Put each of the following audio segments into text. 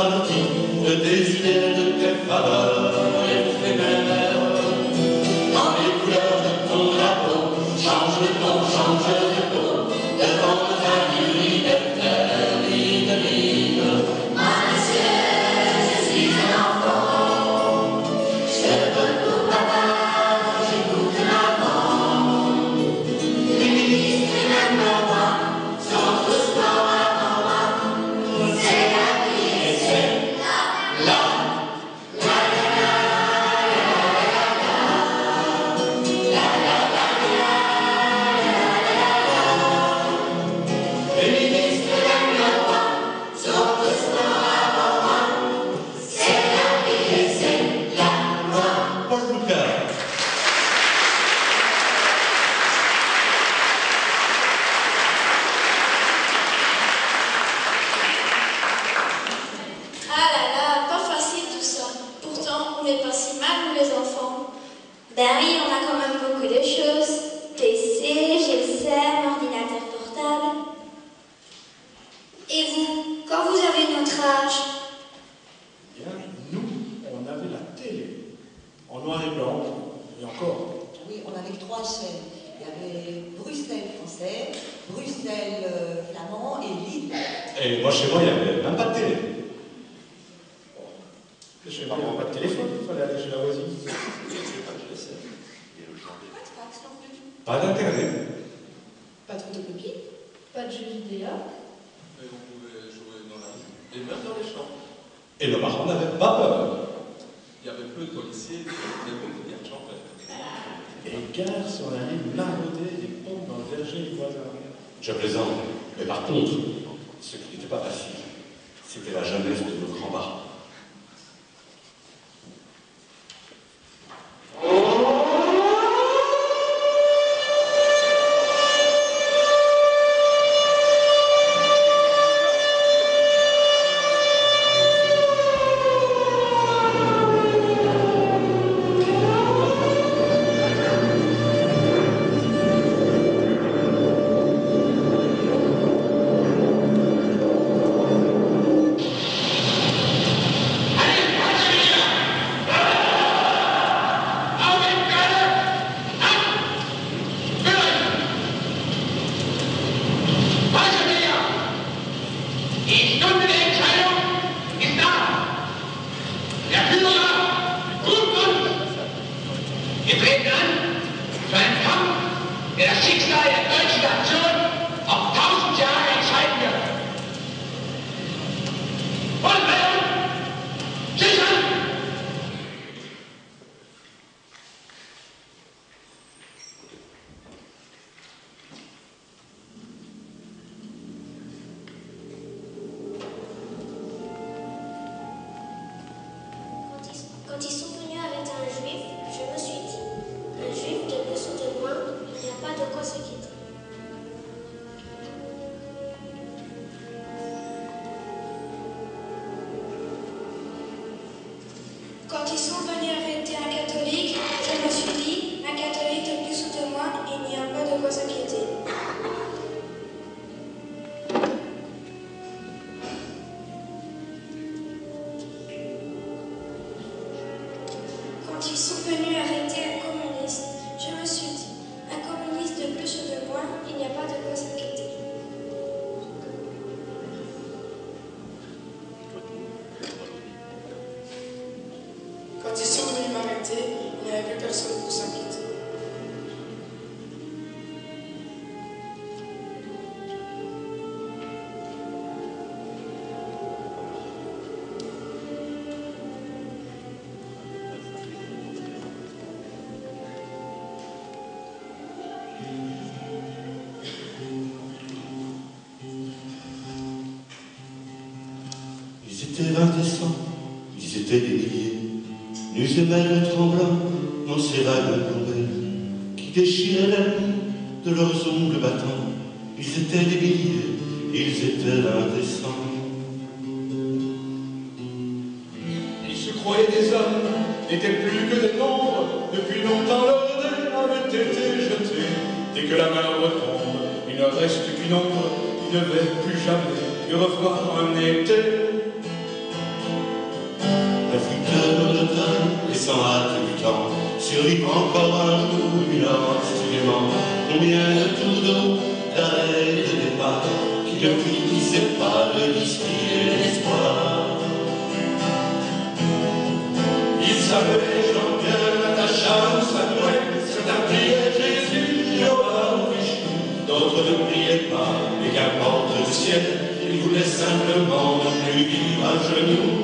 fanatiques des idées de tes faveurs, éphémères. Quand les couleurs de ton drapeau changent de ton, changent de peau, devant nos amis de terre, vide, vide. Moi, monsieur, je suis un enfant, je veux pour papa, j'écoute maman. Les ministres et même le roi sont tous morts avant moi. C'est la vie et c'est la. Ben oui, on a quand même beaucoup de choses. PC, GSM, ordinateur portable. Et vous, quand vous avez notre âge? Bien, nous, on avait la télé, en noir et blanc, et encore. Oui, on avait 3 chaînes. Il y avait Bruxelles français, Bruxelles flamand et Lille. Et moi, chez moi, il n'y avait même pas de télé. Chez moi, il n'y avait pas de téléphone, il fallait aller chez la voisine. Pas d'internet. Pas de photocopie. Pas de jeux vidéo. Mais on pouvait jouer dans la rue, et même dans les champs. Et le marchand n'avait pas peur. Il y avait peu de policiers, et beaucoup de gardes champêtres. Et les garces, on allait marauder des pompes dans le verger du voisin. Je plaisante. Mais par contre, ce qui n'était pas facile, c'était la jeunesse de nos grands-parents. Quand ils sont venus arrêter un juif, je me suis dit, un juif de plus ou de moins, il n'y a pas de quoi s'inquiéter. Quand ils sont venus arrêter un catholique, je me suis dit, un catholique de plus ou de moins, il n'y a pas de quoi s'inquiéter. Quand ils sont venus arrêter un communiste, je me suis dit, un communiste de plus ou de moins, il n'y a pas de quoi s'inquiéter. Quand ils sont venus m'arrêter, il n'y avait plus personne pour s'inquiéter. Ils étaient 20 décembre, ils étaient des milliers, nus et maigres tremblants dans ces vagues courbées, qui déchiraient la nuit de leurs ongles battants. Ils étaient des milliers, ils étaient 20 décembre. Ils se croyaient des hommes, n'étaient plus que des nombres. Depuis longtemps leur dé avait été jeté. Dès que la mer retombe, il ne reste qu'une ombre. Ils ne verront plus jamais que revoir un été. la flûte de l'automne, et sans hâte du temps, survit encore un jour une instrument. Combien de tours d'eau, d'arrêt de départ, qui depuis qui sépare le distiller l'espoir. Il savait, Jean-Pierre Natacha, Samuel, certains priaient Jésus, Jéhovah ou Vishnu, d'autres ne priaient pas, et qu'importe le ciel, ils voulaient simplement ne plus vivre à genoux.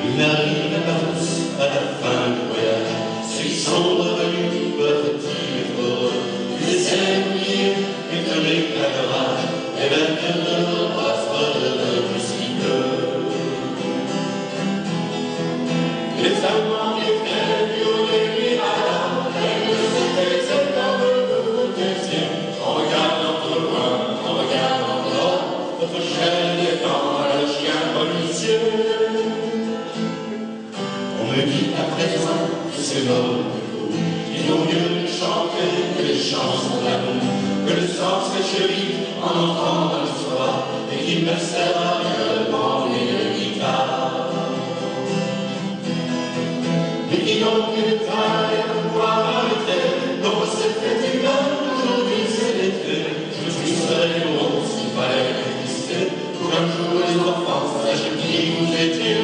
Ils n'arrivent pas tous à la fin du voyage, ceux qui sont revenus peuvent-ils être heureux? Ils essaient d'oublier, étonnés qu'à leur âge, les vainqueurs de leur bras soient devenus si peu. Les Allemands qui étaient du haut des Mirada, elles ne s'étaient seulement debout des cieux, en regardant au loin, en regardant dehors, notre chaîne étant à le chien policier. On me dit à présent que c'est mort de coup, ils vaut mieux chanter que les chansons d'amour, que le sang s'écherit en entrant dans l'histoire, et qu'il ne sert à rien de branler une guitare. Mais qui donc est taille à pouvoir arrêter nos cette fête humaine, aujourd'hui c'est l'été. Je suis seul et bon s'il fallait exister, pour un jour les enfants sachent qui vous étiez.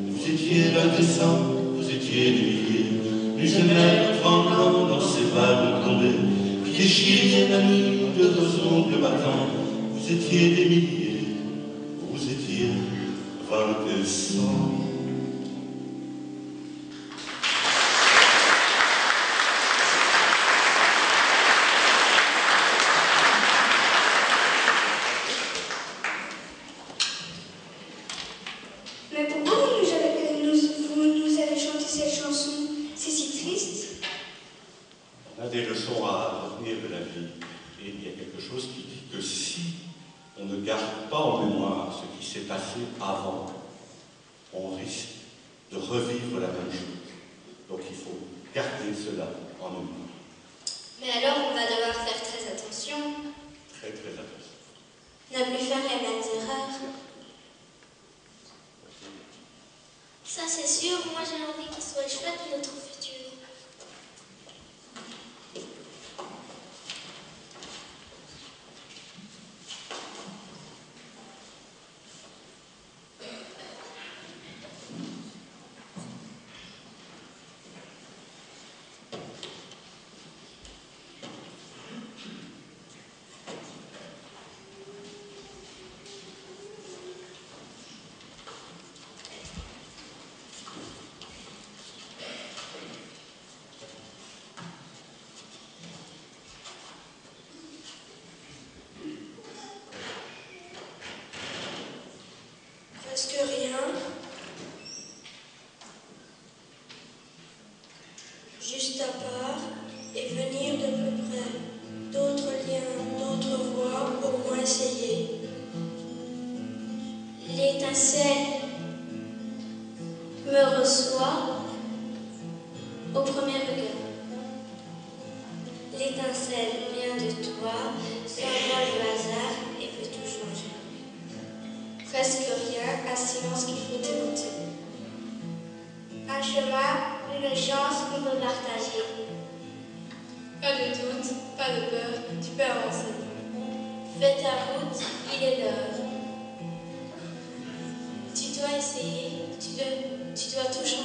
Vous étiez l'indécent, vous étiez des milliers, plus jamais tremblant dans ces vagues tombées, qui déchiriez la nuit de vos ongles battants. Vous étiez des milliers, vous étiez 20 Mais pourquoi vous nous avez chanté cette chanson? C'est si triste. On a des leçons à retenir de la vie. Et il y a quelque chose qui dit que si on ne garde pas en mémoire ce qui s'est passé avant, on risque de revivre la même chose. Donc il faut garder cela en mémoire. Mais alors on va devoir faire très attention. Très très attention. Ne plus faire les mêmes erreurs. Ça c'est sûr, moi j'ai envie qu'il soit chouette notre futur. Presque rien. Juste à part et venir de plus près. D'autres liens, d'autres voies, au moins essayer. L'étincelle me reçoit au premier regard. L'étincelle vient de toi, s'envole le hasard et peut tout changer. Presque rien, un silence qu'il faut écouter. Un chemin, une chance qu'on peut partager. Pas de doute, pas de peur, tu peux avancer. Fais ta route, il est l'heure. Tu dois essayer, tu dois tout changer.